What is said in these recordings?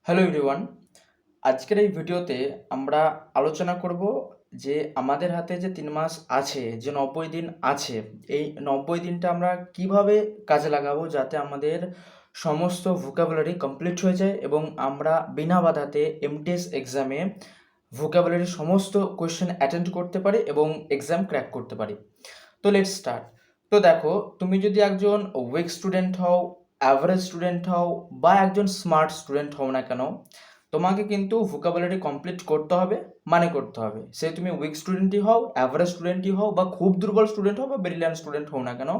Hello everyone, আজকের এই ভিডিওতে আমরা আলোচনা করব যে আমাদের হাতে যে 3 মাস আছে, যে 90 দিন আছে, এই 90 দিনটা আমরা কিভাবে কাজে লাগাবো যাতে আমাদের সমস্ত ভোকাবুলারি কমপ্লিট হয়ে যায় এবং আমরা বিনা বাধাতে এমটিএস এক্সামে ভোকাবুলারি সমস্ত কোয়েশ্চেন অ্যাটেন্ড করতে পারি এবং এক্সাম ক্র্যাক করতে পারি। তো লেটস স্টার্ট। তো দেখো, তুমি যদি একজন উইক স্টুডেন্ট হও, অ্যাভারেজ স্টুডেন্ট হও বা একজন স্মার্ট স্টুডেন্ট হও না কেন, তোমাকে কিন্তু ভোকাবুলারি কমপ্লিট করতে হবে, মানে করতে হবে। সে তুমি উইক স্টুডেন্টই হও, অ্যাভারেজ স্টুডেন্টই হও বা খুব দুর্বল স্টুডেন্ট হও বা ব্রিলিয়ান্ট স্টুডেন্ট হও না কেন,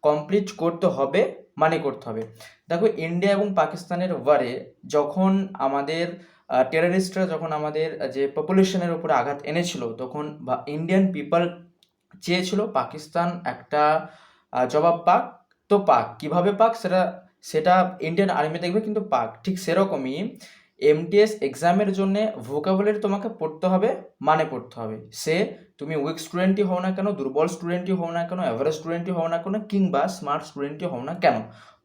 কমপ্লিট করতে হবে, মানে করতে হবে। দেখো, ইন্ডিয়া এবং পাকিস্তানের ওয়ারে যখন আমাদের টেররিস্টরা যখন আমাদের যে পপুলেশনের উপরে আঘাত এনেছিল, তখন ইন্ডিয়ান পিপল চেয়েছিল পাকিস্তান একটা জবাব পাক। তো পাক, কিভাবে পাক সেটা সেটা ইন্ডিয়ান আর্মি দেখবে, কিন্তু পাক। ঠিক সেরকমই এমটিএস এক্সামের জন্য ভোকাবুলারি তোমাকে পড়তে হবে, মানে পড়তে হবে। সে তুমি উইক স্টুডেন্টই হও না কেন, দুর্বল স্টুডেন্টই হও না কেন, অ্যাভারেজ স্টুডেন্টই হও না কেন, কিংবা স্মার্ট স্টুডেন্টই হও না কেন,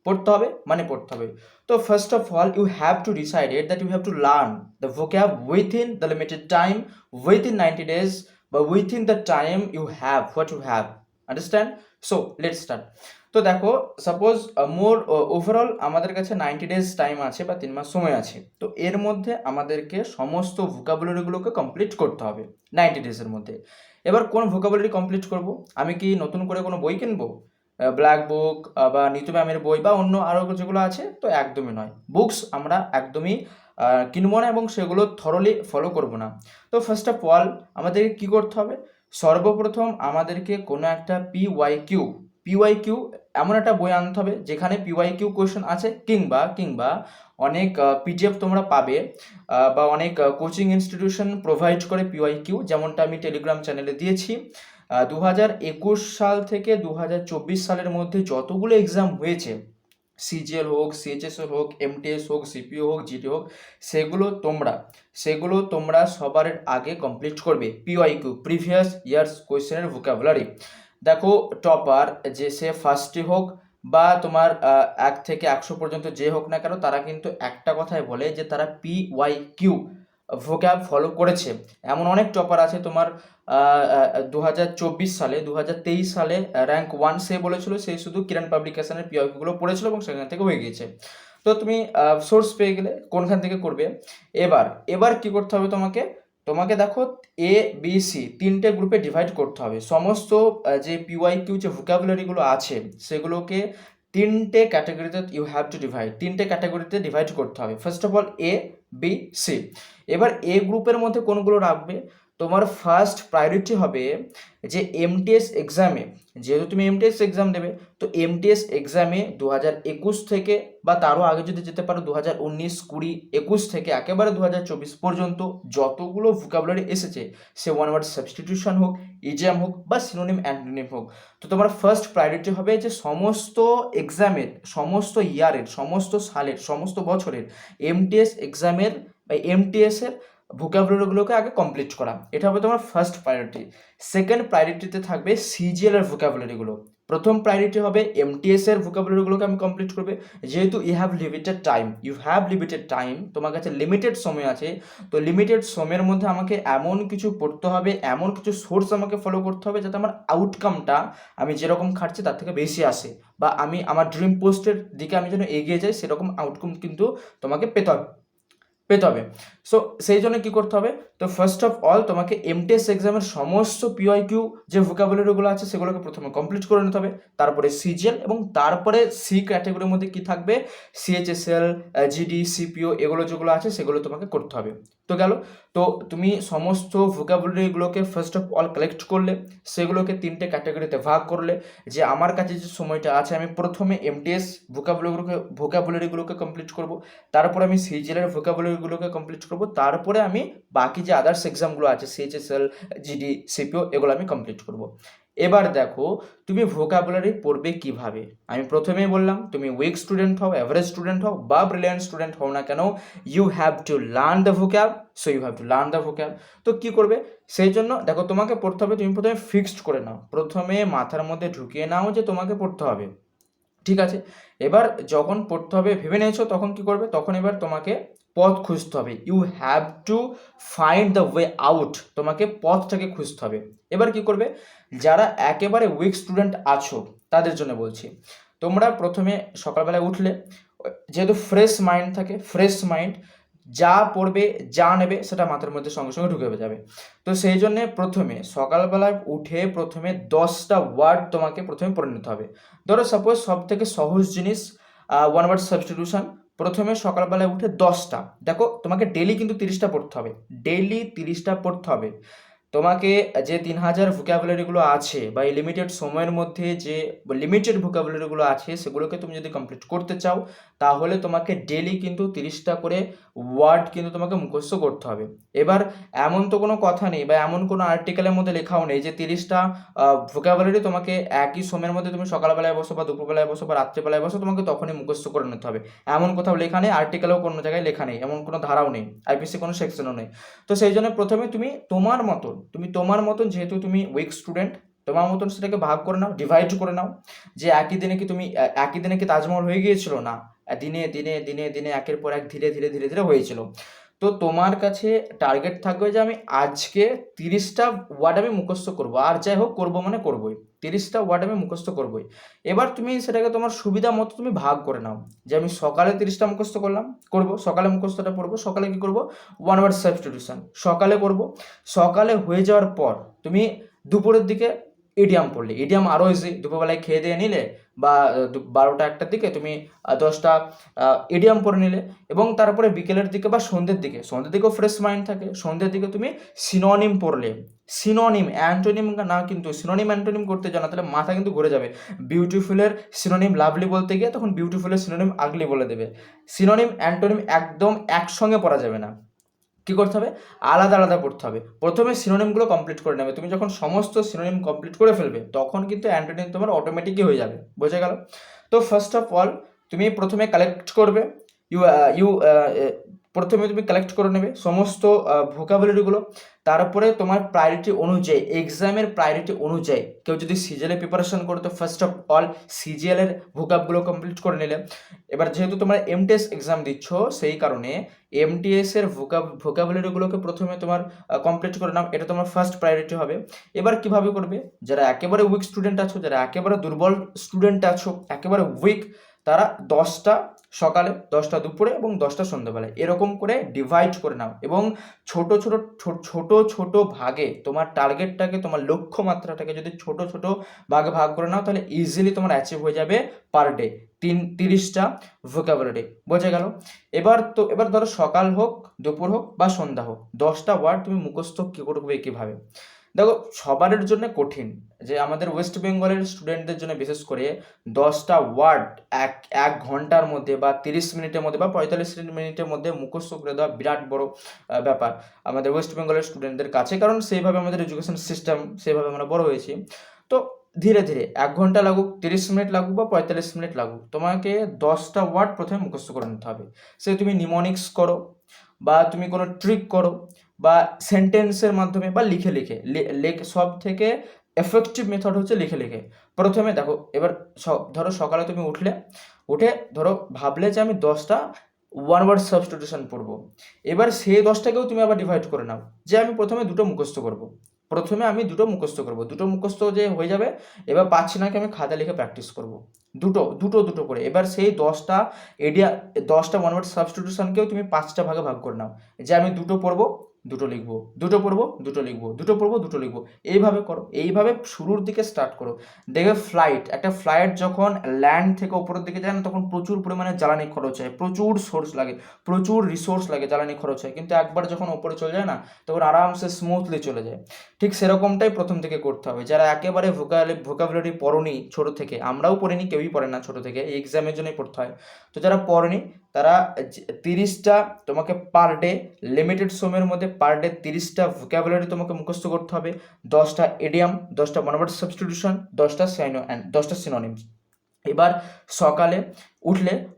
পড়তে হবে, মানে পড়তে হবে। তো first of all you have to decided that you have to learn the vocab within the limited time, within 90 days, বা within the time you have what you have. Understand? So let's start. তো দেখো, suppose মোর overall আমাদের কাছে 90 days time আছে বা 3 মাস সময় আছে। তো এর মধ্যে আমাদেরকে সমস্ত ভোকাবুলারিগুলোকে কমপ্লিট করতে হবে 90 days-এর মধ্যে। এবার কোন ভোকাবুলারি কমপ্লিট করব? আমি কি নতুন করে কোনো বই কিনবো? ব্ল্যাক বুক বা নিতু ম্যামের বই বা অন্য আরও যেগুলো আছে? তো একদমই নয়, বুকস আমরা একদমই কিনবো না এবং সেগুলো থরলি ফলো করব না। তো ফার্স্ট অফ অল আমাদেরকে কী করতে হবে? সর্বপ্রথম আমাদেরকে কোনো একটা পিওয়াই কিউ এমন একটা বই আনতে হবে যেখানে পিওয়াই কিউ কোয়েশ্চেন আছে, কিংবা কিংবা অনেক পিডিএফ তোমরা পাবে, বা অনেক কোচিং ইনস্টিটিউশন প্রোভাইড করে পিওয়াই কিউ, যেমনটা আমি টেলিগ্রাম চ্যানেলে দিয়েছি। 2021 সাল থেকে 2024 সালের মধ্যে যতগুলো এক্সাম হয়েছে, সিজিএল হোক, সিএইচএসএল হোক, এমটিএস হোক, সিপিও হোক, জিডি হোক, সেগুলো তোমরা সবার আগে কমপ্লিট করবে পিওয়াই কিউ, প্রিভিয়াস ইয়ার্স কোয়েশ্চেনের ভোকাবুলারি। দেখো, টপার যে সে ফার্স্টে হোক বা তোমার 1 থেকে 100 পর্যন্ত যে হোক না কেন, তারা কিন্তু একটা কথাই বলে যে তারা পিওয়াই কিউ ভোক্যাব ফলো করেছে। এমন অনেক টপার আছে তোমার, 2024 সালে, 2023 সালে র্যাঙ্ক 1 সে বলেছিল সে শুধু কিরণ পাবলিকেশনের পিওয়াইকিউগুলো পড়েছিল এবং সেখান থেকে হয়ে গিয়েছে। তো তুমি সোর্স পেয়ে গেলে কোনখান থেকে করবে? এবার এবার কি করতে হবে তোমাকে? তোমাকে দেখো, এ বি সি তিনটে গ্রুপে ডিভাইড করতে হবে। সমস্ত যে পিওয়াইকিউ যে ভোকাবুলারিগুলো আছে সেগুলোকে তিনটে ক্যাটাগরিতে ডিভাইড করতে হবে। First of all A, B, C. এবার এ গ্রুপের মধ্যে কোনগুলো রাখবে? তোমার ফার্স্ট প্রায়োরিটি হবে যে এমটিএস এক্সামে, যেহেতু তুমি এমটিএস এক্সাম দেবে, তো এমটিএস এক্সামে 2021 থেকে বা তারও আগে যদি যেতে পারো 2019, 20, 21 থেকে একেবারে 2024 পর্যন্ত যতগুলো ভোকাবুলারি এসেছে, সে ওয়ান ওয়ার্ড সাবস্টিটিউশন হোক, ইডিয়াম হোক বা সিনোনিম অ্যান্টোনিম হোক, তো তোমার ফার্স্ট প্রায়োরিটি হবে যে সমস্ত এক্সামের, সমস্ত ইয়ারের, সমস্ত সালের, সমস্ত বছরের এমটিএস এক্সামের বা এমটিএসের ভোকাবুলারিগুলোকে আগে কমপ্লিট করা। এটা হবে তোমার ফার্স্ট প্রায়োরিটি। সেকেন্ড প্রায়োরিটিতে থাকবে সিজিএল এর ভোকাবুলারিগুলো। প্রথম প্রায়োরিটি হবে এমটিএস এর ভোকাবুলারিগুলোকে আমি কমপ্লিট করবে, যেহেতু ইউ হ্যাভ লিমিটেড টাইম, তোমার কাছে লিমিটেড সময় আছে। তো লিমিটেড সময়ের মধ্যে আমাকে এমন কিছু পড়তে হবে, এমন কিছু সোর্স আমাকে ফলো করতে হবে যাতে আমার আউটকামটা আমি যেরকম খাটছি তার থেকে বেশি আসে, বা আমি আমার ড্রিম পোস্টের দিকে আমি যেন এগিয়ে যাই, সেরকম আউটকাম কিন্তু তোমাকে পেতে হবে। সো সেই জন্য কী করতে হবে? তো ফার্স্ট অফ অল তোমাকে এমটিএস এক্সামের সমস্ত পিওয়াইকিউ যে ভোকাবুলারিগুলো আছে সেগুলোকে প্রথমে কমপ্লিট করে নিতে হবে, তারপরে সিজিএল, এবং তারপরে সি ক্যাটাগরির মধ্যে কি থাকবে? সিএইচএসএল, জিডি, সিপিও, এগুলো যেগুলো আছে সেগুলো তোমাকে করতে হবে। তো গেল। তো তুমি সমস্ত ভোকাবুলারিগুলোকে ফার্স্ট অফ অল কালেক্ট করলে, সেগুলোকে তিনটে ক্যাটাগরিতে ভাগ করলে, যে আমার কাছে যে সময়টা আছে আমি প্রথমে এমটিএস ভোকাবুলারিগুলোকে কমপ্লিট করব, তারপরে আমি সিজিএল এর ভোকাবুলারিগুলোকে কমপ্লিট করব, তারপরে আমি বাকি যে আদার্স এক্সামগুলো আছে সিএইচএসএল, জিডি, সিপিও, এগুলো আমি কমপ্লিট করব। এবার দেখো, তুমি ভোকাবুলারি পড়বে কিভাবে? আমি প্রথমেই বললাম, তুমি উইক স্টুডেন্ট হও, অ্যাভারেজ স্টুডেন্ট হও বা ব্রিলিয়ান্ট স্টুডেন্ট হও না কেন, you have to learn the vocab. তো কি করবে? সেই জন্য দেখো, তোমাকে পড়তে হবে, তুমি প্রথমে ফিক্সড করে নাও, প্রথমে মাথার মধ্যে ঢুকিয়ে নাও যে তোমাকে পড়তে হবে। ঠিক আছে, এবার যখন পড়তে হবে ভেবে নিয়েছো, তখন কি করবে? তখন এবার তোমাকে পথ খুঁজতে হবে, you have to find the way out, তোমাকে পথটাকে খুঁজতে হবে। এবার কি করবে, যারা একেবারে উইক স্টুডেন্ট আছো তাদের জন্য বলছি, তোমরা প্রথমে সকালবেলায় উঠলে, যেহেতু ফ্রেশ মাইন্ড থাকে, ফ্রেশ মাইন্ড যা পড়বে যা নেবে সেটা মাথার মধ্যে সঙ্গে সঙ্গে ঢুকে যাবে। তো সেই জন্যে প্রথমে সকালবেলায় উঠে প্রথমে 10টা ওয়ার্ড তোমাকে প্রথমে পড়ে নিতে হবে। ধরো সাপোজ সব থেকে সহজ জিনিস ওয়ান ওয়ার্ড সাবস্টিটিউশন, প্রথমে সকালবেলায় উঠে 10টা, দেখো তোমাকে ডেলি কিন্তু 30টা পড়তে হবে, ডেলি 30টা পড়তে হবে। তোমাকে যে 3000 ভোকাবুলারিগুলো আছে বা এই লিমিটেড সময়ের মধ্যে যে লিমিটেড ভোকাবুলারিগুলো আছে সেগুলোকে তুমি যদি কমপ্লিট করতে চাও, তাহলে তোমাকে ডেলি কিন্তু 30টা করে ওয়ার্ড কিন্তু তোমাকে মুখস্থ করতে হবে। এবার এমন তো কোনো কথা নেই বা এমন কোনো আর্টিকেলের মধ্যে লেখাও নেই যে 30টা ভোকাবুলারি তোমাকে একই সময়ের মধ্যে, তুমি সকালবেলায় বসো বা দুপুরবেলায় বসো বা রাত্রিবেলায় বসো, তোমাকে তখনই মুখস্থ করে নিতে হবে, এমন কোথাও লেখা নেই, আর্টিকেলেও কোনো জায়গায় লেখা নেই, এমন কোনো ধারাও নেই, আইপিসি কোনো সেকশনও নেই। তো সেই জন্য প্রথমে তুমি তোমার মতন যেহেতু তুমি উইক স্টুডেন্ট, তোমার মতন সেটাকে ভাগ করে নাও, ডিভাইড করে নাও। যে একই দিনে কি তাজমহল হয়ে গিয়েছিল? না, দিনে দিনে দিনে দিনে একের পর এক ধীরে ধীরে ধীরে ধীরে হয়েছিল। তো তোমার কাছে টার্গেট থাকবে যে আমি আজকে 30টা ওয়ার্ড আমি মুখস্থ করবো, আর যাই হোক করবো মানে করবোই, 30টা ওয়ার্ড আমি মুখস্থ করবোই। এবার তুমি সেটাকে তোমার সুবিধা মতো তুমি ভাগ করে নাও, যে আমি সকালে 30টা মুখস্থ করবো, সকালে মুখস্থটা পড়বো, সকালে কি করবো, ওয়ান ওয়ার্ড সাবস্টিটিউশন সকালে করবো। সকালে হয়ে যাওয়ার পর তুমি দুপুরের দিকে ইডিয়াম পড়লে, ইডিয়াম আরও ইজি, দুপুরবেলায় খেয়ে দিয়ে নিলে বা 12টা 1টার দিকে তুমি 10টা ইডিয়াম পড়ে নিলে, এবং তারপরে বিকেলের দিকে বা সন্ধ্যের দিকেও ফ্রেশ মাইন্ড থাকে, সন্ধ্যের দিকে তুমি সিনোনিম পড়লে, সিনোনিম অ্যান্টোনিম না, কিন্তু সিনোনিম অ্যান্টোনিম করতে জানা, তাহলে মাথা কিন্তু ঘুরে যাবে। বিউটিফুলের সিনোনিম লাভলি বলতে গিয়ে তখন বিউটিফুলের সিনোনিম আগলি বলে দেবে। সিনোনিম অ্যান্টোনিম একদম একসঙ্গে পড়া যাবে না, কি করতে হবে, আলাদা আলাদা পড়তে হবে। প্রথমে সিনোনিমগুলো কমপ্লিট করে নেবে, তুমি যখন সমস্ত সিনোনিম কমপ্লিট করে ফেলবে তখন কিন্তু অ্যান্টোনিম তোমার অটোমেটিকই হয়ে যাবে, বোঝা গেল? তো ফার্স্ট অফ অল তুমি প্রথমে কালেক্ট করবে, ইউ ইউ প্রথমে তুমি কালেক্ট করে নেবে সমস্ত ভোকাবুলারিগুলো। তারপরে তোমার প্রায়োরিটি অনুযায়ী, এক্সামের প্রায়োরিটি অনুযায়ী, কেউ যদি সিজিএলের প্রিপারেশন করো তো ফার্স্ট অফ অল সিজিএলের ভোকাবগুলো কমপ্লিট করে নিলে। এবার যেহেতু তোমরা এমটিএস এক্সাম দিচ্ছ, সেই কারণে এমটিএস এর ভোকাবুলারিগুলোকে প্রথমে তোমার কমপ্লিট করে নাও, এটা তোমার ফার্স্ট প্রায়োরিটি হবে। এবার কিভাবে করবে, যারা একেবারে উইক স্টুডেন্ট আছো, যারা একেবারে দুর্বল স্টুডেন্ট আছো, একেবারে উইক, তারা 10টা সকালে, 10টা দুপুরে এবং 10টা সন্ধ্যাবেলায় এরকম করে ডিভাইড করে নাও, এবং ছোট ছোট ছোট ছোট ভাগে তোমার টার্গেটটাকে, তোমার লক্ষ্যমাত্রাটাকে যদি ছোট ছোট ভাগে ভাগ করে নাও, তাহলে ইজিলি তোমার অ্যাচিভ হয়ে যাবে পার ডে 30টা ভোকাবুলারি, বোঝা গেল? এবার ধরো সকাল হোক, দুপুর হোক বা সন্ধ্যা হোক, 10টা ওয়ার্ড তুমি মুখস্থ কি করবে কিভাবে? দেখো সবার জন্য কঠিন, যে আমাদের ওয়েস্ট বেঙ্গলের স্টুডেন্টদের জন্য বিশেষ করে 10টা ওয়ার্ড এক ঘন্টার মধ্যে বা 30 মিনিটের মধ্যে বা 45 মিনিটের মধ্যে মুখস্থ করে দেওয়া বিরাট বড় ব্যাপার আমাদের ওয়েস্ট বেঙ্গলের স্টুডেন্টদের কাছে, কারণ সেইভাবে আমাদের এডুকেশন সিস্টেম, সেইভাবে আমরা বড় হয়েছি। তো ধীরে ধীরে 1 ঘন্টা লাগুক, 30 মিনিট লাগুক বা 45 মিনিট লাগুক, তোমাকে 10টা ওয়ার্ড প্রথমে মুখস্থ করে নিতে হবে। সে তুমি নিমোনিক্স করো বা তুমি কোনো ট্রিক করো বা সেন্টেন্সের মাধ্যমে বা লিখে সব থেকে এফেক্টিভ মেথড হচ্ছে লিখে। প্রথমে দেখো, এবার ধরো সকালে তুমি উঠে ধরো ভাবলে যে আমি 10টা ওয়ান ওয়ার্ড সাবস্টিটিউশন পড়বো। এবার সেই 10টাকেও তুমি আবার ডিভাইড করে নাও, যে আমি প্রথমে দুটো মুখস্থ করবো, দুটো মুখস্থ যে হয়ে যাবে, এবার পাচ্ছি না কি আমি খাতা লিখে প্র্যাকটিস করবো, দুটো করে। এবার সেই 10টা ওয়ান ওয়ার্ড সাবস্টিটিউশনকেও তুমি 5টা ভাগে ভাগ করে নাও, যে আমি দুটো পড়বো, দুটো লিখবো, দুটো পড়বো, দুটো লিখবো, দুটো পড়বো, দুটো লিখবো, এইভাবে করো। এইভাবে শুরুর দিকে স্টার্ট করো। দেখবে একটা ফ্লাইট যখন ল্যান্ড থেকে উপরের দিকে যায় না, তখন প্রচুর পরিমাণে জ্বালানি খরচ হয়, প্রচুর সোর্স লাগে, প্রচুর রিসোর্স লাগে, জ্বালানি খরচ হয়, কিন্তু একবার যখন উপরে চলে যায় না, তখন আরামসে স্মুথলি চলে যায়। ঠিক সেরকমটাই প্রথম থেকে করতে হবে। যারা একেবারে ভোকাবুলারি পড়নি ছোট থেকে, আমরাও পড়িনি, কেউই পড়ে না ছোট থেকে, এই এক্সামের জন্যই পড়তে হয়। তো যারা পড়েনি তারা 30টা তোমাকে পার ডে, লিমিটেড সময়ের মধ্যে পার ডে 30টা ভোকাবুলারি তোমাকে মুখস্থ করতে হবে, 10টা ইডিয়াম, 10টা ওয়ান ওয়ার্ড সাবস্টিটিউশন, 10টা সিনোনিমস। এবার সকালে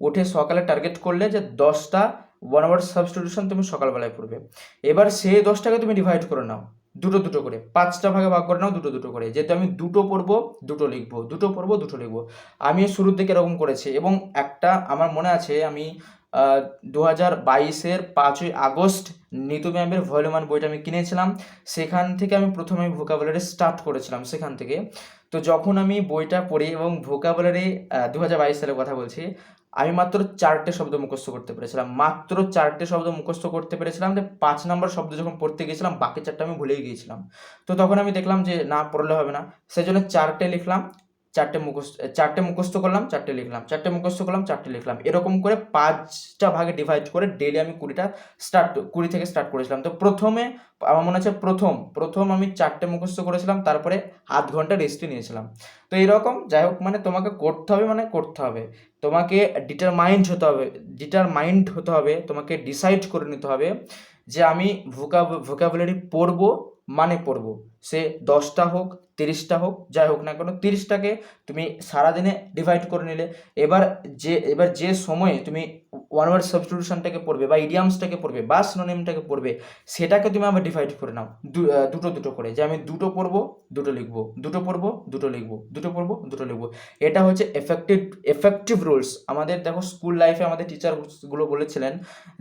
উঠে সকালে টার্গেট করলে যে 10টা ওয়ান ওয়ার্ড সাবস্টিটিউশন তুমি সকালবেলায় পড়বে। এবার সেই 10টাকে তুমি ডিভাইড করে নাও দুটো করে, 5টা ভাগে ভাগ করে নাও দুটো করে, যেহেতু আমি দুটো পড়বো দুটো লিখবো, দুটো পড়বো দুটো লিখবো। আমি শুরুর দিকে এরকম করেছি, এবং একটা আমার মনে আছে, আমি 2022-এর 5ই আগস্ট নিতু ম্যামের ভলিউম 1 বইটা আমি কিনেছিলাম। সেখান থেকে আমি প্রথমে ভোকাবুলারি স্টার্ট করেছিলাম সেখান থেকে। তো যখন আমি বইটা পড়ি এবং ভোকাবুলারি 2022 সালের কথা বলছি, আমি মাত্র 4টে শব্দ মুখস্থ করতে পেরেছিলাম। মাত্র 4টে শব্দ মুখস্থ করতে পেরেছিলাম। যে 5 নম্বর শব্দ যখন পড়তে গিয়েছিলাম, বাকি 4টা আমি ভুলেই গিয়েছিলাম। তো তখন আমি দেখলাম যে না, পড়লে হবে না। সেজন্য 4টে লিখলাম, 4টে মুখস্থ করলাম, 4টে লিখলাম, 4টে মুখস্থ করলাম, 4টে লিখলাম। এরকম করে 5টা ভাগে ডিভাইড করে ডেইলি আমি 20 থেকে স্টার্ট করেছিলাম। তো প্রথমে আমার মনে আছে প্রথম আমি 4টে মুখস্থ করেছিলাম, তারপরে আধ ঘন্টা রেস্টই নিয়েছিলাম। তো এরকম যাই হোক, মানে তোমাকে করতে হবে, মানে করতে হবে। তোমাকে ডিটারমাইন্ড হতে হবে, তোমাকে ডিসাইড করে নিতে হবে যে আমি ভোকাবুলারি পড়বো, মানে পড়বো। সে 10টা হোক, 30টা হোক, যাই হোক না কেন, 30টাকে তুমি সারাদিনে ডিভাইড করে নিলে। এবার যে সময়ে তুমি ওয়ান ওয়ার্ড সাবস্টিটিউশনটাকে পড়বে বা ইডিয়ামসটাকে পড়বে বা সিনোনিমটাকে পড়বে, সেটাকে তুমি আবার ডিভাইড করে নাও দুটো করে, যে আমি দুটো পড়বো, দুটো লিখবো, দুটো পড়বো, দুটো লিখবো, দুটো পড়বো, দুটো লিখবো। এটা হচ্ছে এফেক্টিভ রুলস। আমাদের দেখো, স্কুল লাইফে আমাদের টিচারগুলো বলেছিলেন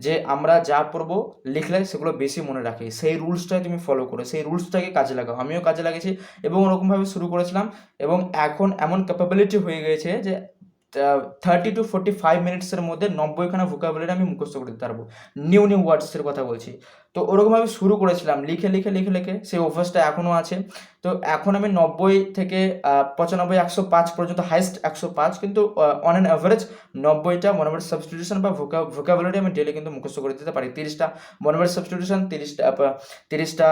যে আমরা যা পড়বো লিখলে সেগুলো বেশি মনে রাখে। সেই রুলসটাই তুমি ফলো করো, সেই রুলসটাকে কাজে লাগাও। আমিও কাজে লাগিয়েছি এবং ওরকমভাবে শুরু করেছিলাম, এবং এখন এমন ক্যাপাবিলিটি হয়ে গেছে যে 30 to 45 মিনিটসের মধ্যে 90খানা ভোকাবুলারি আমি মুখস্থ করে দিতে পারবো। নিউ ওয়ার্ডসের কথা বলছি। তো ওরকমভাবে শুরু করেছিলাম, লিখে সেই অভ্যাসটা এখনও আছে। তো এখন আমি 90 থেকে 95, 105 পর্যন্ত, হাইস্ট 105, কিন্তু অন অ্যান অ্যাভারেজ 90টা মনোভার সাবস্টিটিউশন বা ভোকাবুলারি আমি ডেলি কিন্তু মুখস্থ করে দিতে পারি। 30টা মনোভার সাবস্টিটিউশন, 30টা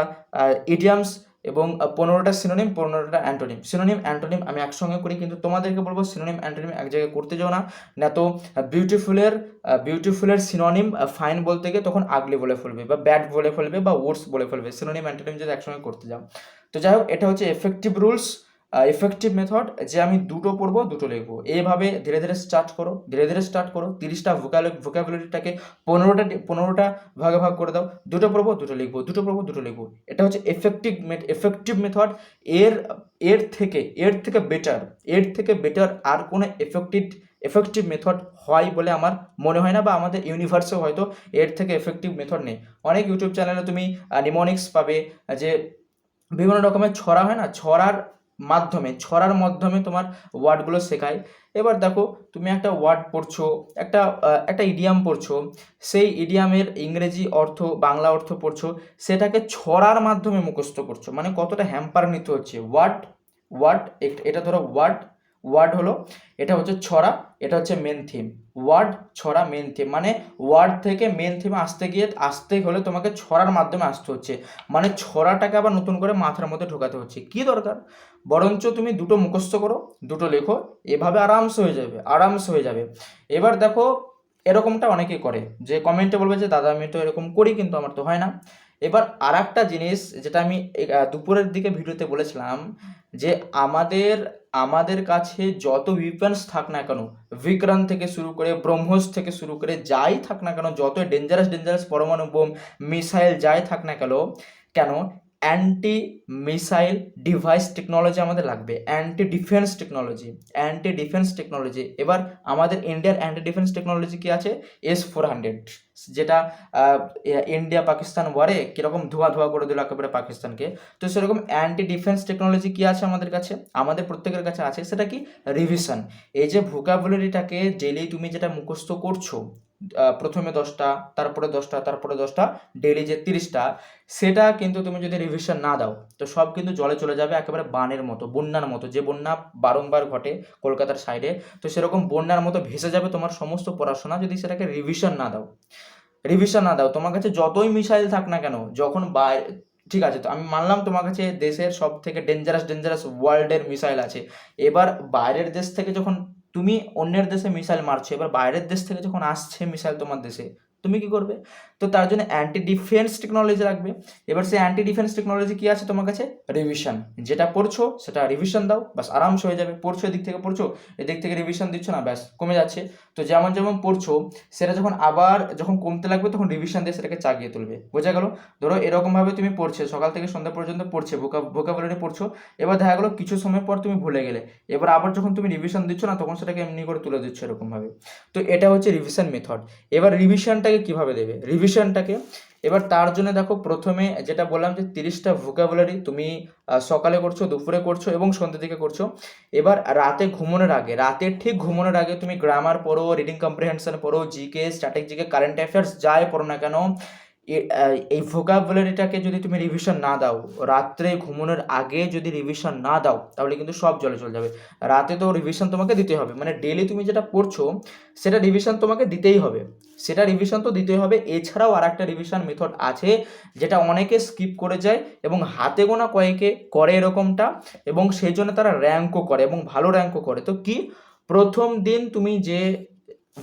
ইডিয়ামস, এবং 15টা সিনোনিম, 15টা অ্যান্টোনিম। সিনোনিম অ্যান্টোনিম আমি একসঙ্গে করি, কিন্তু তোমাদেরকে বলবো সিনোনিম অ্যান্টোনিম এক জায়গায় করতে যাও না তো বিউটিফুলের সিনোনিম ফাইন বলতে গিয়ে তখন আগলি বলে ফেলবে বা ব্যাড বলে ফেলবে বা ওয়ার্ডস বলে ফেলবে, সিনোনিম অ্যান্টোনিম যদি একসঙ্গে করতে যাও। তো যাই হোক, এটা হচ্ছে এফেক্টিভ রুলস, এফেক্টিভ মেথড, যে আমি দুটো পড়বো, দুটো লিখবো। এইভাবে ধীরে ধীরে স্টার্ট করো। 30টা ভোকাবুলারিটাকে 15টা ভাগে ভাগ করে দাও। দুটো পড়বো, দুটো লিখবো, দুটো পড়বো, দুটো লিখবো। এটা হচ্ছে এফেক্টিভ মেথড। এর থেকে বেটার আর কোনো এফেক্টিভ মেথড হয় বলে আমার মনে হয় না, বা আমাদের ইউনিভার্সেও হয়তো এর থেকে এফেক্টিভ মেথড নেই। অনেক ইউটিউব চ্যানেলে তুমি নিমোনিক্স পাবে, যে বিভিন্ন রকমের ছড়া হয় না, ছড়ার মাধ্যমে তোমার ওয়ার্ডগুলো শেখায়। এবার দেখো, তুমি একটা ওয়ার্ড পড়ছো, একটা ইডিয়াম পড়ছো, সেই ইডিয়ামের ইংরেজি অর্থ, বাংলা অর্থ পড়ছো, সেটাকে ছড়ার মাধ্যমে মুখস্থ করছো। মানে কতটা হ্যাম্পার নিতে হচ্ছে। ওয়ার্ড এটা ধরো ওয়ার্ড হলো, এটা হচ্ছে ছড়া, এটা হচ্ছে মেন থিম। ওয়ার্ড, ছড়া, মেন থিম, মানে ওয়ার্ড থেকে মেন থিমে আসতে হলে তোমাকে ছড়ার মাধ্যমে আসতে হচ্ছে। মানে ছড়াটাকে আবার নতুন করে মাথার মধ্যে ঢোকাতে হচ্ছে। কি দরকার, বরঞ্চ তুমি দুটো মুখস্থ করো, দুটো লেখো, এভাবে আরামসে হয়ে যাবে। এবার দেখো, এরকমটা অনেকেই করে, যে কমেন্টে বলবে যে দাদা আমি তো এরকম করি, কিন্তু আমার তো হয় না। এবার আর একটা জিনিস, যেটা আমি দুপুরের দিকে ভিডিওতে বলেছিলাম, যে আমাদের কাছে যত উইপন্স থাক না কেন, বিক্রান্ত থেকে শুরু করে, ব্রহ্মোস থেকে শুরু করে, যাই থাক না কেন, যত ডেঞ্জারাস পরমাণু বোম, মিসাইল যাই থাক না কেন, অ্যান্টি মিসাইল ডিভাইস টেকনোলজি আমাদের লাগবে, অ্যান্টি ডিফেন্স টেকনোলজি। এবার আমাদের ইন্ডিয়ার অ্যান্টি ডিফেন্স টেকনোলজি কি আছে? S-400, যেটা ইন্ডিয়া পাকিস্তান ওয়ারে কীরকম ধোয়া করে দিল একেবারে পাকিস্তানকে। তো সেরকম অ্যান্টি ডিফেন্স টেকনোলজি কি আছে আমাদের কাছে? আমাদের প্রত্যেকের কাছে আছে। সেটা কি? রিভিশন। এই যে ভোকাবুলারিটাকে ডেলি তুমি যেটা মুখস্থ করছো, প্রথমে 10টা, তারপরে 10টা, ডেলি যে 30টা, সেটা কিন্তু তুমি যদি রিভিশন না দাও, তো সব কিন্তু জলে চলে যাবে, একেবারে বানের মতো, বন্যার মতো। যে বন্যা বারংবার ঘটে কলকাতার সাইডে, তো সেরকম বন্যার মতো ভেসে যাবে তোমার সমস্ত পড়াশোনা, যদি সেটাকে রিভিশন না দাও। তোমার কাছে যতই মিসাইল থাক না কেন, যখন ঠিক আছে, তো আমি মানলাম তোমার কাছে দেশের সব থেকে ডেঞ্জারাস ওয়ার্ল্ডের মিসাইল আছে। এবার বাইরের দেশ থেকে যখন তুমি অন্যের দেশে মিসাইল মারছো, এবার বাইরের দেশ থেকে যখন আসছে মিসাইল তোমার দেশে, তুমি কি করবে? তো তার জন্য অ্যান্টি ডিফেন্স টেকনোলজি লাগবে। এবার সেই অ্যান্টি ডিফেন্স টেকনোলজি কি আছে তোমার কাছে? রিভিশন। যেটা পড়ছো সেটা রিভিশন দাও, ব্যাস আরামসে হয়ে যাবে। পড়ছো এদিক থেকে পড়ছো, এদিক থেকে রিভিশন দিচ্ছ না, ব্যাস কমে যাচ্ছে। তো যেমন যেমন পড়ছো সেটা যখন কমতে লাগবে তখন রিভিশন দিয়ে সেটাকে চাগিয়ে তুলবে। বোঝা গেল? ধরো এরকমভাবে তুমি পড়ছো, সকাল থেকে সন্ধ্যা পর্যন্ত পড়ছে, ভোকাবুলারি পড়ছো, এবার দেখা গেলো কিছু সময় পর তুমি ভুলে গেলে, এবার আবার যখন তুমি রিভিশন দিচ্ছ না তখন সেটাকে এমনি করে তুলে দিচ্ছ এরকমভাবে। তো এটা হচ্ছে রিভিশন মেথড। এবার রিভিশনটাকে কিভাবে দেবে? রিভিশনটাকে এবার তার জন্য দেখো, প্রথমে যেটা বললাম যে 30টা ভোকাবুলারি তুমি সকালে করছো, দুপুরে করছো এবং সন্ধ্যের দিকে করছো। এবার রাতে ঠিক ঘুমানোর আগে তুমি গ্রামার পড়ো, রিডিং কম্প্রিহেনশন পড়ো, GK, static GK, current affairs যাই পড়ো না কেন, এই ভোকাবুলারিটাকে যদি তুমি রিভিশন না দাও, রাত্রে ঘুমানোর আগে যদি রিভিশন না দাও, তাহলে কিন্তু সব জলে চলে যাবে। রাতে তো রিভিশন তোমাকে দিতে হবে, মানে ডেলি তুমি যেটা পড়ছো সেটা রিভিশন তোমাকে দিতেই হবে, এছাড়াও আর একটা রিভিশন মেথড আছে যেটা অনেকে স্কিপ করে যায় এবং হাতে গোনা কয়েকে করে এরকমটা, এবং সেই জন্য তারা র্যাঙ্কও করে এবং ভালো র্যাঙ্কও করে। তো কি, প্রথম দিন তুমি যে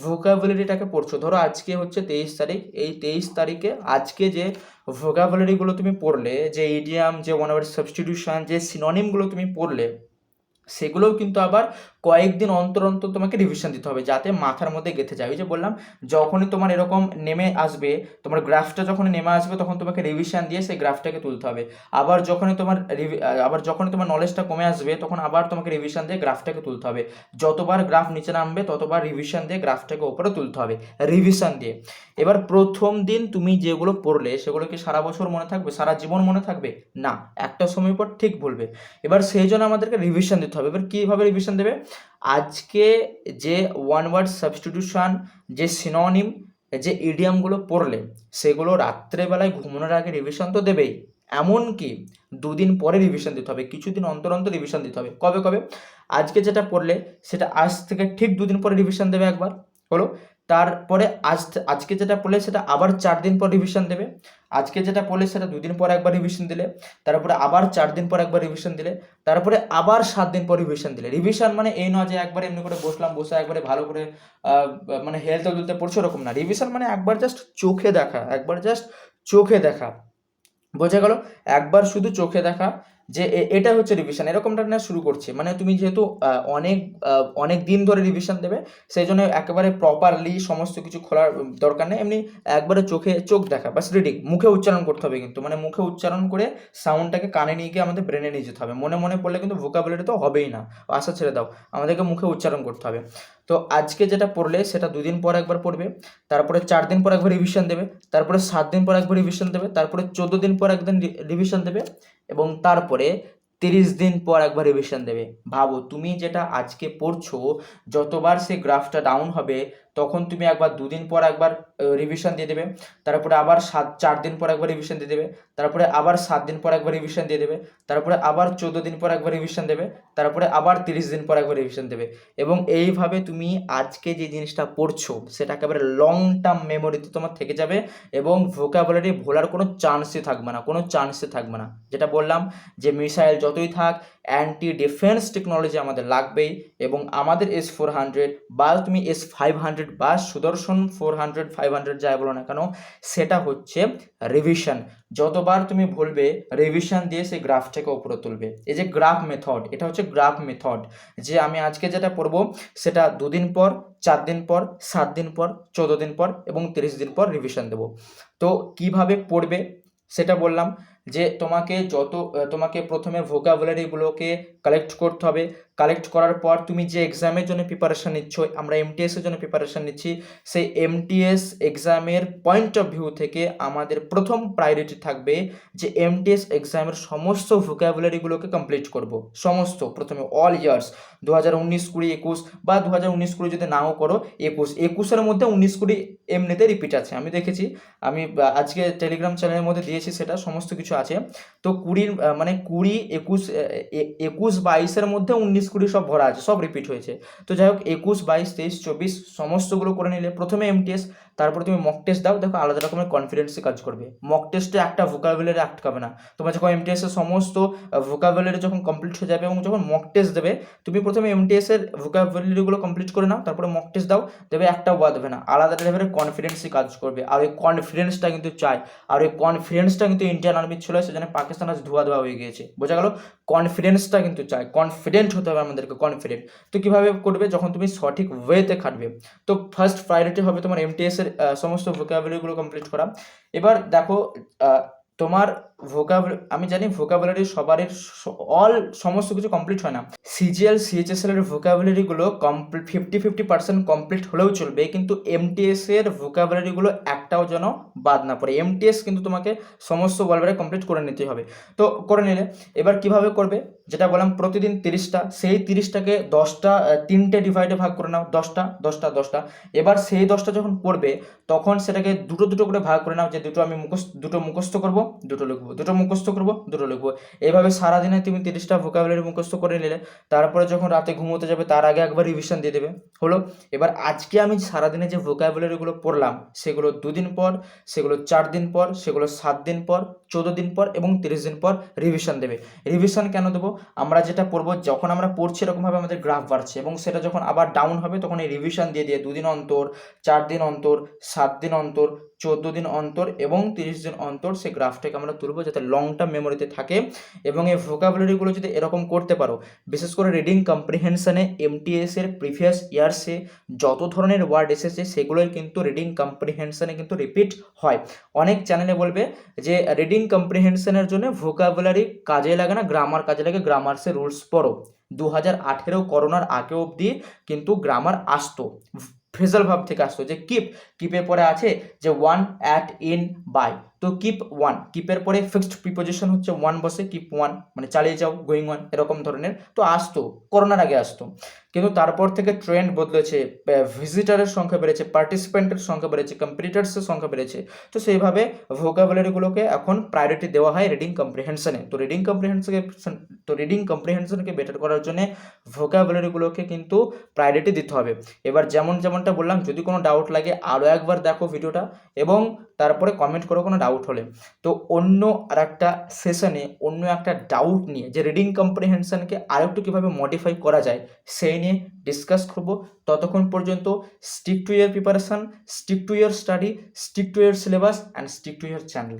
ভোকাবুলারিটাকে পড়ছো, ধরো আজকে হচ্ছে 23 তারিখ, এই 23 তারিখে আজকে যে ভোকাবুলারিগুলো তুমি পড়লে, যে ইডিয়াম, যে ওয়ান ওয়ার্ড সাবস্টিটিউশন, যে সিনোনিমগুলো তুমি পড়লে, সেগুলোও কিন্তু আবার কয়েকদিন অন্তর অন্তর তোমাকে রিভিশন দিতে হবে, যাতে মাথার মধ্যে গেঁথে যায়। ওই যে বললাম, যখনই তোমার এরকম নেমে আসবে, তোমার গ্রাফটা যখনই নেমে আসবে, তখন তোমাকে রিভিশন দিয়ে সেই গ্রাফটাকে তুলতে হবে। আবার যখনই তোমার নলেজটা কমে আসবে, তখন আবার তোমাকে রিভিশন দিয়ে গ্রাফটাকে তুলতে হবে। যতবার গ্রাফ নিচে নামবে ততবার রিভিশন দিয়ে গ্রাফটাকে উপরে তুলতে হবে, রিভিশন দিয়ে। এবার প্রথম দিন তুমি যেগুলো পড়লে সেগুলো কি সারা বছর মনে থাকবে, সারা জীবন মনে থাকবে? না, একটা সময় পর ঠিক ভুলবে। এবার সেই জন্য আমাদেরকে রিভিশন দিতে হবে। এবার কীভাবে রিভিশন দেবে? আজকে যে ওয়ান ওয়ার্ড সাবস্টিটিউশন, যে সিনোনিম, যে ইডিয়ামগুলো পড়লে, সেগুলো রাত্রেবেলায় ঘুমানোর আগে রিভিশন তো দেবেই, এমনকি দুদিন পরে রিভিশন দিতে হবে, কিছুদিন অন্তর অন্তর রিভিশন দিতে হবে। কবে কবে? আজকে যেটা পড়লে সেটা আজ থেকে ঠিক দুদিন পরে রিভিশন দেবে একবার, হলো। তারপরে আজকে যেটা পড়লে সেটা আবার 4 দিন পর রিভিশন দেবে। আজকে যেটা পড়লে সেটা 2 দিন পর একবার রিভিশন দিলে, তারপরে আবার 4 দিন পর একবার রিভিশন দিলে, তারপরে আবার 7 দিন পর রিভিশন দিলে। রিভিশন মানে এই নয় যে একবার এমনি করে বসে একবারে ভালো করে মানে হেলতে দুলতে পড়ছো, ওরকম না। রিভিশন মানে একবার জাস্ট চোখে দেখা, বোঝা গেল? একবার শুধু চোখে দেখা, যে এটা হচ্ছে রিভিশন। এরকমটা না শুরু করছে, মানে তুমি যেহেতু অনেক দিন ধরে রিভিশন দেবে, সেই জন্য একেবারে প্রপারলি সমস্ত কিছু খোলার দরকার নেই, এমনি একবারে চোখ দেখা, বাস রিডিং। মুখে উচ্চারণ করতে হবে কিন্তু, মানে মুখে উচ্চারণ করে সাউন্ডটাকে কানে নিয়ে গিয়ে আমাদের ব্রেনে নিয়ে যেতে হবে। মনে মনে পড়লে কিন্তু ভোকাবুলারি তো হবেই না, আশা ছেড়ে দাও, আমাদেরকে মুখে উচ্চারণ করতে হবে। তো আজকে যেটা পড়লে সেটা 2 দিন পর একবার পড়বে, তারপরে 4 দিন পর একবার রিভিশন দেবে, তারপরে 7 দিন পর একবার রিভিশন দেবে, তারপরে 14 দিন পর একদিন রিভিশন দেবে, এবং তারপরে 30 দিন পর একবার রিভিশন দেবে। ভাবো, তুমি যেটা আজকে পড়ছো, যতবার সেই গ্রাফটা ডাউন হবে তখন তুমি একবার 2 দিন পর একবার রিভিশন দিয়ে দেবে, তারপরে আবার 4 দিন পর একবার রিভিশন দিয়ে দেবে, তারপরে আবার 7 দিন পর একবার রিভিশন দিয়ে দেবে, তারপরে আবার 14 দিন পর একবার রিভিশন দেবে, তারপরে আবার 30 দিন পর একবার রিভিশন দেবে। এবং এইভাবে তুমি আজকে যে জিনিসটা পড়ছো সেটা একেবারে লং টার্ম মেমোরিতে তোমার থেকে যাবে, এবং ভোকাবুলারি ভোলার কোনো চান্সই থাকবে না। যেটা বললাম যে মিসাইল যতই থাক, অ্যান্টি ডিফেন্স টেকনোলজি আমাদের লাগবেই, এবং আমাদের S-400 বা তুমি S-500 বা সুদর্শন 400-500 যাই বলো না কেন, সেটা হচ্ছে রিভিশন। যতবার তুমি ভুলবে, রিভিশন দিয়ে সেই গ্রাফটাকে উপরে তুলবে। এই যে গ্রাফ মেথড, এটা হচ্ছে গ্রাফ মেথড, যে আমি আজকে যেটা পড়বো সেটা 2 দিন পর, 4 দিন পর, 7 দিন পর, 14 দিন পর এবং 30 দিন পর রিভিশন দেবো। তো কিভাবে পড়বে সেটা বললাম, যে তোমাকে প্রথমে ভোকাবুলারিগুলোকে কালেক্ট করতে হবে। কালেক্ট করার পর তুমি যে এক্সামের জন্য প্রিপারেশান নিচ্ছ, আমরা এমটিএসের জন্য প্রিপারেশান নিচ্ছি, সেই এমটিএস এক্সামের পয়েন্ট অফ ভিউ থেকে আমাদের প্রথম প্রায়োরিটি থাকবে যে এমটিএস এক্সামের সমস্ত ভোকাবুলারিগুলোকে কমপ্লিট করব। প্রথমে অল ইয়ার্স 2019, 20, 21 বা 2019, 20 যদি নাও করো, 21-এর মধ্যে 19, 20 এমনিতে রিপিট আছে, আমি দেখেছি, আমি আজকে টেলিগ্রাম চ্যানেলের মধ্যে দিয়েছি, সেটা সমস্ত কিছু আছে। তো 20, মানে 20, 21, 22-এর মধ্যে 19, 20 সব ভরা আছে, সব রিপিট হয়েছে। তো যাই হোক, 21, 22, 23, 24 সমস্তগুলো করে নিলে প্রথমে এমটিএস, তারপরে তুমি মক টেস্ট দাও, দেখো আলাদা রকমের কনফিডেন্সে কাজ করবে। মক টেস্টে একটা ভোকাবুলারি আটকাবে না, তোমার যখন এমটিএস এর সমস্ত ভোকাবুলারি যখন কমপ্লিট হয়ে যাবে এবং যখন মক টেস্ট দেবে, তুমি প্রথমে এমটিএস এর ভোকাবুলারিগুলো কমপ্লিট করে নাও, তারপরে মক টেস্ট দাও, দেবে একটাও বাদ হবে না, আলাদা লেভেলের কনফিডেন্সই কাজ করবে। আর ওই কনফিডেন্সটা কিন্তু চাই, আর ওই কনফিডেন্সটা কিন্তু ইন্ডিয়ান আর্মি ছিল, সেজন্য পাকিস্তান আজ ধোয়া ধোয়া হয়ে গিয়েছে, বোঝা গেল? কনফিডেন্সটা কিন্তু চাই, কনফিডেন্ট হতে হবে আমাদেরকে, কনফিডেন্ট। তো কীভাবে করবে? যখন তুমি সঠিক ওয়েতে খাটবে। তো ফার্স্ট প্রায়োরিটি হবে তোমার এমটিএস এর সমস্ত ভোকাবুলারিগুলো কমপ্লিট করা। এবার দেখো তোমার আমি জানি ভোকাবুলারি সবারই সমস্ত কিছু কমপ্লিট হয় না। সিজিএল সিএইচএসএল এর ভোকাবুলারিগুলো কমপ্লিট 50% কমপ্লিট হলেও চলবে, কিন্তু এমটিএস এর ভোকাবুলারিগুলো একটাও যেন বাদ না পড়ে। এমটিএস কিন্তু তোমাকে সমস্ত বলবারে কমপ্লিট করে নিতে হবে। তো করে নিলে এবার কিভাবে করবে? যেটা বললাম প্রতিদিন 30টা, সেই 30টাকে 10টা 3টে ডিভাইডে ভাগ করে নাও, 10টা 10টা 10টা। এবার সেই 10টা যখন পড়বে তখন সেটাকে দুটো দুটো করে ভাগ করে নাও, যে দুটো মুখস্থ করবো, দুটো লিখবো, দুটো মুখস্থ করবো, দুটো লিখবো। এইভাবে সারাদিনে তুমি 30টা ভোকাবুলারি মুখস্থ করে নিলে, তারপরে যখন রাতে ঘুমোতে যাবে তার আগে একবার রিভিশন দিয়ে দেবে, হলো। এবার আজকে আমি সারাদিনে যে ভোকাবুলারিগুলো পড়লাম সেগুলো 2 দিন পর, সেগুলো 4 দিন পর, সেগুলো 7 দিন পর, 14 দিন পর এবং 30 দিন পর রিভিশন দেবে। রিভিশন কেন দেবো? আমরা যেটা পড়বো, যখন আমরা পড়ছি এরকমভাবে আমাদের গ্রাফ বাড়ছে, এবং সেটা যখন আবার ডাউন হবে তখন এই রিভিশন দিয়ে 2 দিন অন্তর, 4 দিন অন্তর, 7 দিন অন্তর, 14 দিন অন্তর এবং 30 দিন অন্তর সেই গ্রাফটাকে আমরা তুলবো, যাতে লং টার্ম মেমোরিতে থাকে। এবং এই ভোকাবুলারিগুলো যদি এরকম করতে পারো, বিশেষ করে রিডিং কম্প্রিহেনশনে এমটিএস এর প্রিভিয়াস ইয়ার্সে যত ধরনের ওয়ার্ড এসেছে সেগুলোই কিন্তু রিডিং কম্প্রিহেনশনে কিন্তু রিপিট হয়। অনেক চ্যানেলে বলবে যে রিডিং কম্প্রিহেনশনের জন্য ভোকাবুলারি কাজে লাগে না, গ্রামার কাজে লাগে, গ্রামার্সের রুলস পড়ো। 2018 করোনার আগে অবধি কিন্তু গ্রামার আসতো, ফ্রেজাল ভাব থেকে আসতো, যে কিপের পরে আছে যে ওয়ান, অ্যাট, ইন, বাই। তো কিপ ওয়ান, কিপের পরে ফিক্সড প্রিপোজিশন হচ্ছে ওয়ান বসে, কিপ ওয়ান মানে চালিয়ে যাও, গোয়িং ওয়ান, এরকম ধরনের। তো আসতো, করোনার আগে আসতো, কিন্তু তারপর থেকে ট্রেন্ড বদলেছে, ভিজিটারের সংখ্যা বেড়েছে, পার্টিসিপেন্টের সংখ্যা বেড়েছে, কম্পিটিটার্সের সংখ্যা বেড়েছে। তো সেইভাবে ভোকাবুলারিগুলোকে এখন প্রায়োরিটি দেওয়া হয় রিডিং কম্প্রিহেনশনে। তো রিডিং কম্প্রিহেনশনকে বেটার করার জন্য ভোকাবুলারিগুলোকে কিন্তু প্রায়োরিটি দিতে হবে। এবার যেমনটা বললাম, যদি কোনো ডাউট লাগে আরও একবার দেখো ভিডিওটা, এবং তারপরে কমেন্ট করো কোনো ডাউট হলে। তো অন্য আর একটা সেশনে অন্য একটা ডাউট নিয়ে, যে রিডিং কম্প্রিহেনশনকে আরেকটু কীভাবে মডিফাই করা যায় সেই নিয়ে ডিসকাস করবো। ততক্ষণ পর্যন্ত stick to year preparation, stick to year study, stick to year syllabus and stick to year channel.